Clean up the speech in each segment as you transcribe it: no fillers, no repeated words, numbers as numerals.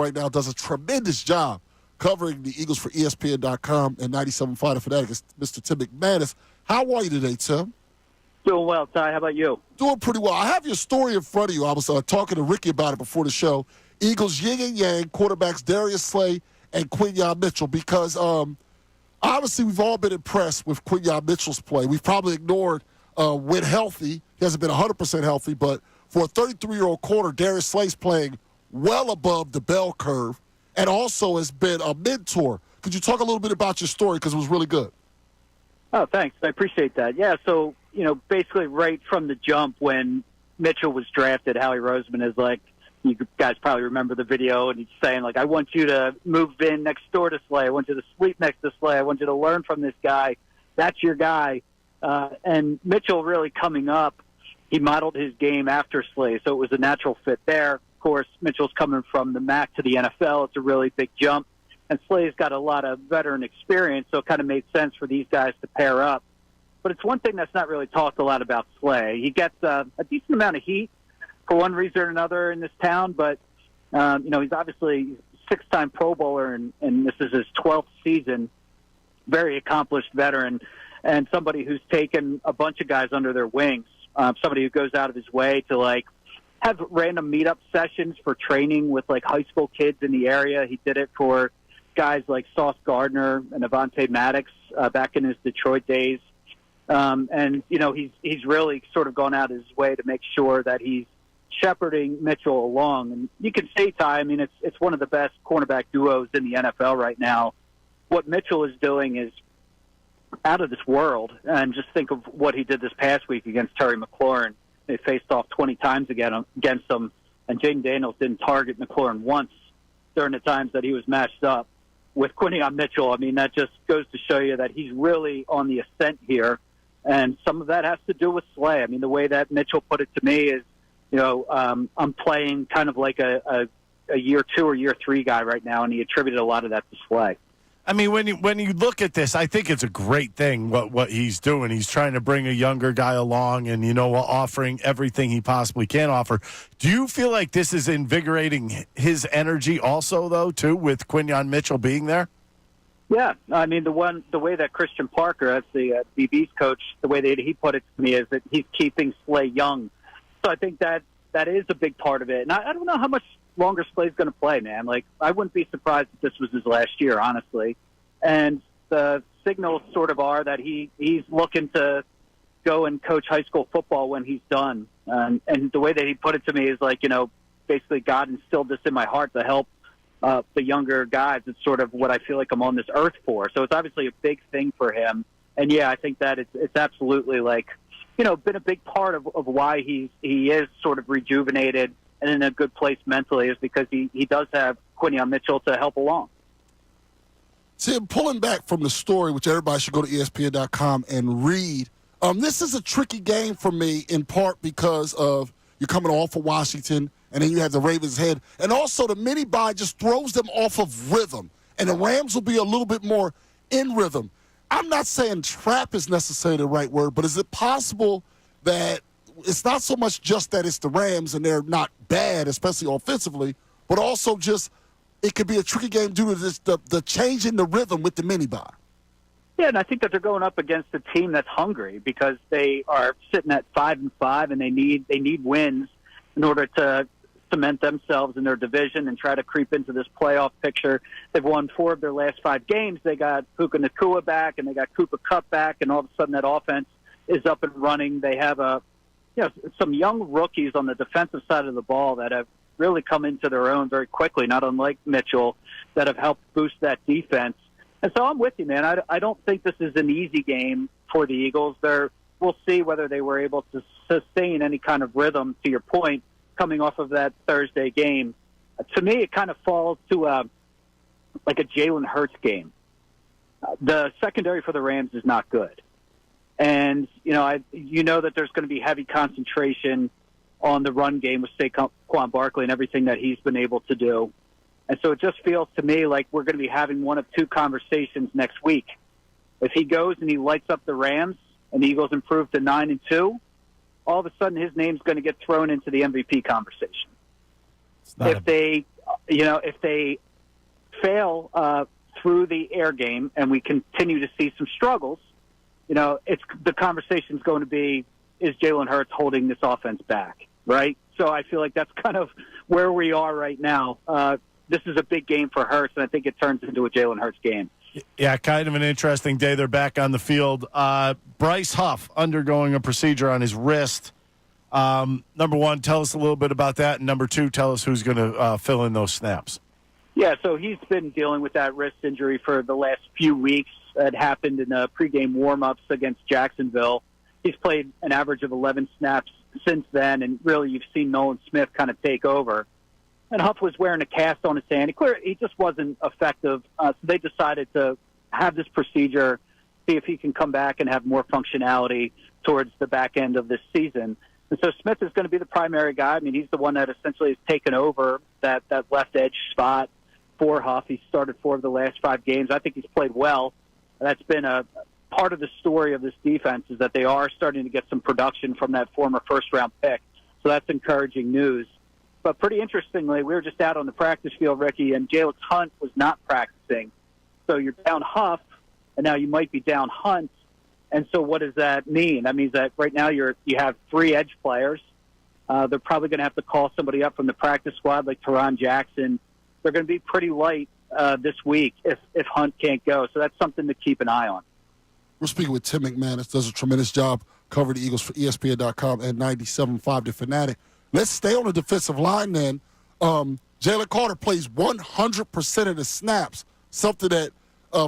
right now does a tremendous job covering the Eagles for ESPN.com and 97.5 The Fanatic. It's Mr. Tim McManus. How are you today, Tim? Doing well, Ty. How about you? Doing pretty well. I have your story in front of you. I was talking to Ricky about it before the show. Eagles yin and yang, quarterbacks Darius Slay and Quinyon Mitchell, because obviously we've all been impressed with Quinyon Mitchell's play. We've probably ignored when healthy. He hasn't been 100% healthy, but for a 33-year-old corner, Darius Slay's playing well above the bell curve and also has been a mentor. Could you talk a little bit about your story, because it was really good? Oh, thanks. I appreciate that. Yeah, so, basically right from the jump when Mitchell was drafted, Howie Roseman is like, you guys probably remember the video, and he's saying, like, I want you to move in next door to Slay. I want you to sleep next to Slay. I want you to learn from this guy. That's your guy. And Mitchell really coming up, he modeled his game after Slay, so it was a natural fit there. Of course, Mitchell's coming from the MAC to the NFL. It's a really big jump. And Slay's got a lot of veteran experience, so it kind of made sense for these guys to pair up. But it's one thing that's not really talked a lot about Slay. He gets a decent amount of heat for one reason or another in this town, but, he's obviously a 6-time Pro Bowler, and this is his 12th season. Very accomplished veteran, and somebody who's taken a bunch of guys under their wings. Somebody who goes out of his way to, like, have random meetup sessions for training with, like, high school kids in the area. He did it for guys like Sauce Gardner and Avonte Maddox back in his Detroit days. He's really sort of gone out of his way to make sure that he's shepherding Mitchell along. And you can see, Ty, I mean, it's one of the best cornerback duos in the NFL right now. What Mitchell is doing is out of this world. And just think of what he did this past week against Terry McLaurin. They faced off 20 times against him, and Jaden Daniels didn't target McLaurin once during the times that he was matched up with Quinyon Mitchell. I mean, that just goes to show you that he's really on the ascent here, and some of that has to do with Slay. I mean, the way that Mitchell put it to me is, I'm playing kind of like a year 2 or year 3 guy right now, and he attributed a lot of that to Slay. I mean, when you look at this, I think it's a great thing what he's doing. He's trying to bring a younger guy along and, offering everything he possibly can offer. Do you feel like this is invigorating his energy also, though, too, with Quinyon Mitchell being there? Yeah. I mean, the way that Christian Parker, that's the BB's coach, the way that he put it to me is that he's keeping Slay young. So I think that is a big part of it. And I don't know how much longer Slay's going to play, man. Like, I wouldn't be surprised if this was his last year, honestly. And the signals sort of are that he's looking to go and coach high school football when he's done. And the way that he put it to me is like, basically God instilled this in my heart to help the younger guys. It's sort of what I feel like I'm on this earth for. So it's obviously a big thing for him. And yeah, I think that it's absolutely like, been a big part of why he is sort of rejuvenated and in a good place mentally, is because he does have Quinyon Mitchell to help along. Tim, pulling back from the story, which everybody should go to ESPN.com and read, this is a tricky game for me in part because of you're coming off of Washington, and then you have the Ravens head. And also the mini-bye just throws them off of rhythm, and the Rams will be a little bit more in rhythm. I'm not saying trap is necessarily the right word, but is it possible that it's not so much just that it's the Rams and they're not bad, especially offensively, but also just it could be a tricky game due to this, the change in the rhythm with the mini-bye? Yeah, and I think that they're going up against a team that's hungry because they are sitting at 5-5, and they need wins in order to cement themselves in their division and try to creep into this playoff picture. They've won 4 of their last 5 games. They got Puka Nacua back, and they got Cooper Kupp back, and all of a sudden that offense is up and running. They have some young rookies on the defensive side of the ball that have really come into their own very quickly, not unlike Mitchell, that have helped boost that defense. And so I'm with you, man. I don't think this is an easy game for the Eagles. We'll see whether they were able to sustain any kind of rhythm, to your point, coming off of that Thursday game. To me, it kind of falls to like a Jalen Hurts game. The secondary for the Rams is not good. And, that there's going to be heavy concentration on the run game with Saquon Barkley and everything that he's been able to do. And so it just feels to me like we're going to be having one of 2 conversations next week. If he goes and he lights up the Rams and the Eagles improve to 9-2, all of a sudden his name's going to get thrown into the MVP conversation. If if they fail through the air game and we continue to see some struggles, it's the conversation's going to be, is Jalen Hurts holding this offense back, right? So I feel like that's kind of where we are right now. This is a big game for Hurts, and I think it turns into a Jalen Hurts game. Yeah, kind of an interesting day. They're back on the field. Bryce Huff undergoing a procedure on his wrist. Number one, tell us a little bit about that. And number two, tell us who's going to fill in those snaps. Yeah, so he's been dealing with that wrist injury for the last few weeks. It happened in the pregame warm-ups against Jacksonville. He's played an average of 11 snaps since then, and really you've seen Nolan Smith kind of take over. And Huff was wearing a cast on his hand. He just wasn't effective, so they decided to have this procedure, see if he can come back and have more functionality towards the back end of this season. And so Smith is going to be the primary guy. I mean, he's the one that essentially has taken over that left edge spot for Huff. He started 4 of the last 5 games. I think he's played well. That's been a part of the story of this defense, is that they are starting to get some production from that former first-round pick. So that's encouraging news. But pretty interestingly, we were just out on the practice field, Ricky, and Jalen Hunt was not practicing. So you're down Huff, and now you might be down Hunt. And so what does that mean? That means that right now you have 3 edge players. They're probably going to have to call somebody up from the practice squad like Teron Jackson. They're going to be pretty light this week if Hunt can't go. So that's something to keep an eye on. We're speaking with Tim McManus. Does a tremendous job covering the Eagles for ESPN.com and 97.5 The Fanatic. Let's stay on the defensive line then. Jaylen Carter plays 100% of the snaps, something that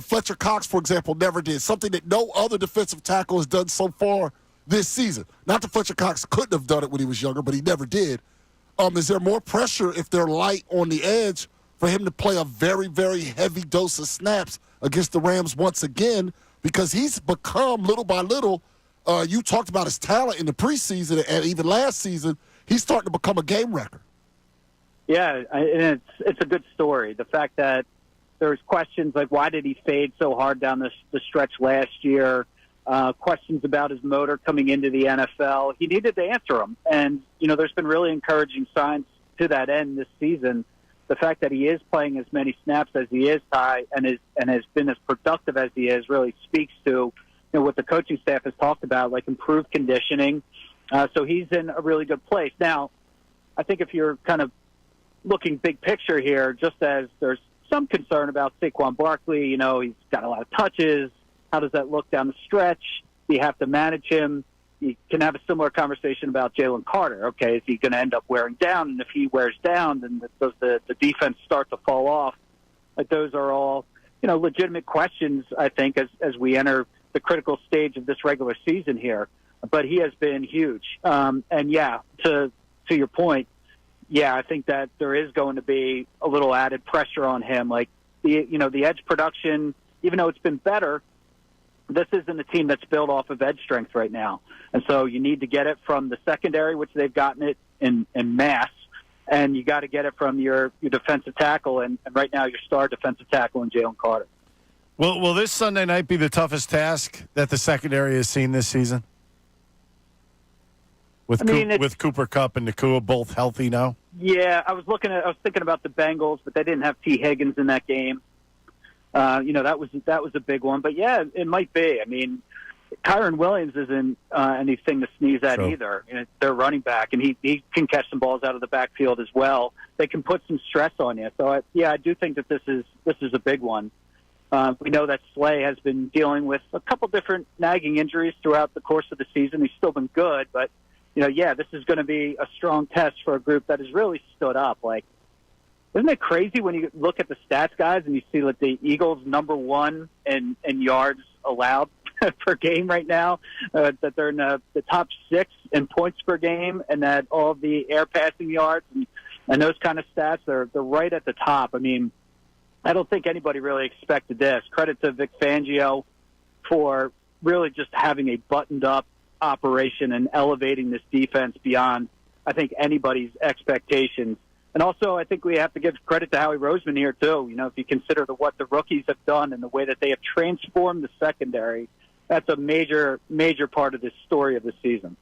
Fletcher Cox, for example, never did, something that no other defensive tackle has done so far this season. Not that Fletcher Cox couldn't have done it when he was younger, but he never did. Is there more pressure if they're light on the edge for him to play a very, very heavy dose of snaps against the Rams once again? Because he's become, little by little, you talked about his talent in the preseason and even last season, he's starting to become a game wrecker. Yeah, and it's a good story. The fact that there's questions like, why did he fade so hard down the stretch last year? Questions about his motor coming into the NFL. He needed to answer them. And, there's been really encouraging signs to that end this season. The fact that he is playing as many snaps as he is, Ty, and has been as productive as he is really speaks to what the coaching staff has talked about, like improved conditioning. So he's in a really good place. Now, I think if you're kind of looking big picture here, just as there's some concern about Saquon Barkley, he's got a lot of touches. How does that look down the stretch? Do you have to manage him? You can have a similar conversation about Jaylen Carter. Okay, is he going to end up wearing down? And if he wears down, then does the defense start to fall off? Like, those are all, legitimate questions, I think, as we enter the critical stage of this regular season here. But he has been huge. And, yeah, to your point, yeah, I think that there is going to be a little added pressure on him. Like, the edge production, even though it's been better, this isn't a team that's built off of edge strength right now. And so you need to get it from the secondary, which they've gotten it in mass, and you got to get it from your defensive tackle, and right now your star defensive tackle in Jaylen Carter. Will this Sunday night be the toughest task that the secondary has seen this season? With Cooper Kupp and Nakua both healthy now? Yeah, I was thinking about the Bengals, but they didn't have T. Higgins in that game. That was a big one. But, yeah, it might be. I mean, Kyron Williams isn't anything to sneeze at either. They're running back, and he can catch some balls out of the backfield as well. They can put some stress on you. So, I do think that this is a big one. We know that Slay has been dealing with a couple different nagging injuries throughout the course of the season. He's still been good, but, this is going to be a strong test for a group that has really stood up. Like, isn't it crazy when you look at the stats, guys, and you see that the Eagles number 1 in yards allowed per game right now, that they're in the top 6 in points per game, and that all the air passing yards and those kind of stats, they're right at the top. I mean, I don't think anybody really expected this. Credit to Vic Fangio for really just having a buttoned-up operation and elevating this defense beyond, I think, anybody's expectations. And also, I think we have to give credit to Howie Roseman here, too. If you consider what the rookies have done and the way that they have transformed the secondary, that's a major, major part of this story of the season.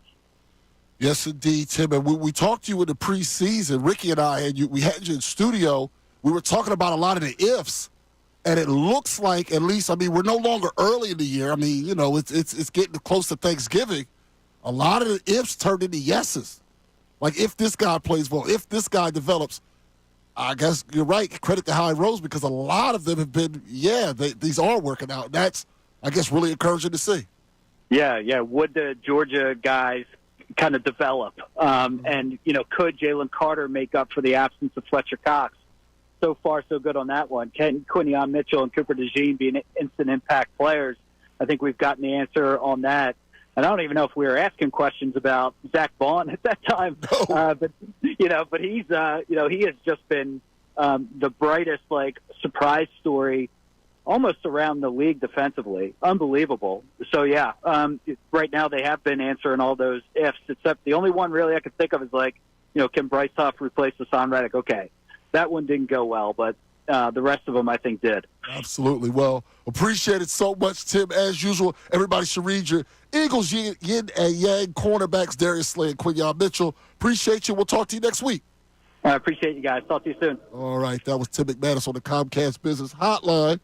Yes, indeed, Tim. And we talked to you in the preseason. Ricky and I, we had you in studio we were talking about a lot of the ifs, and it looks like, at least, I mean, we're no longer early in the year. I mean, you know, it's getting close to Thanksgiving. A lot of the ifs turned into yeses. Like, if this guy plays well, if this guy develops, I guess you're right. Credit to Howie Rose, because a lot of them have been, these are working out. That's, I guess, really encouraging to see. Yeah. Would the Georgia guys kind of develop? And, you know, could Jaylen Carter make up for the absence of Fletcher Cox? So far, so good on that one. Can Quinion Mitchell and Cooper DeJean be instant impact players? I think we've gotten the answer on that. And I don't even know if we were asking questions about Zach Vaughn at that time. No. But he's, he has just been the brightest, surprise story almost around the league defensively. Unbelievable. So, right now they have been answering all those ifs, except the only one really I could think of is, can Bryce Huff replace Hassan Reddick? Okay. That one didn't go well, but the rest of them, I think, did. Absolutely. Well, appreciate it so much, Tim. As usual, everybody should read your Eagles yin and yang cornerbacks, Darius Slay and Quinion Mitchell. Appreciate you. We'll talk to you next week. I appreciate you guys. Talk to you soon. All right. That was Tim McManus on the Comcast Business Hotline.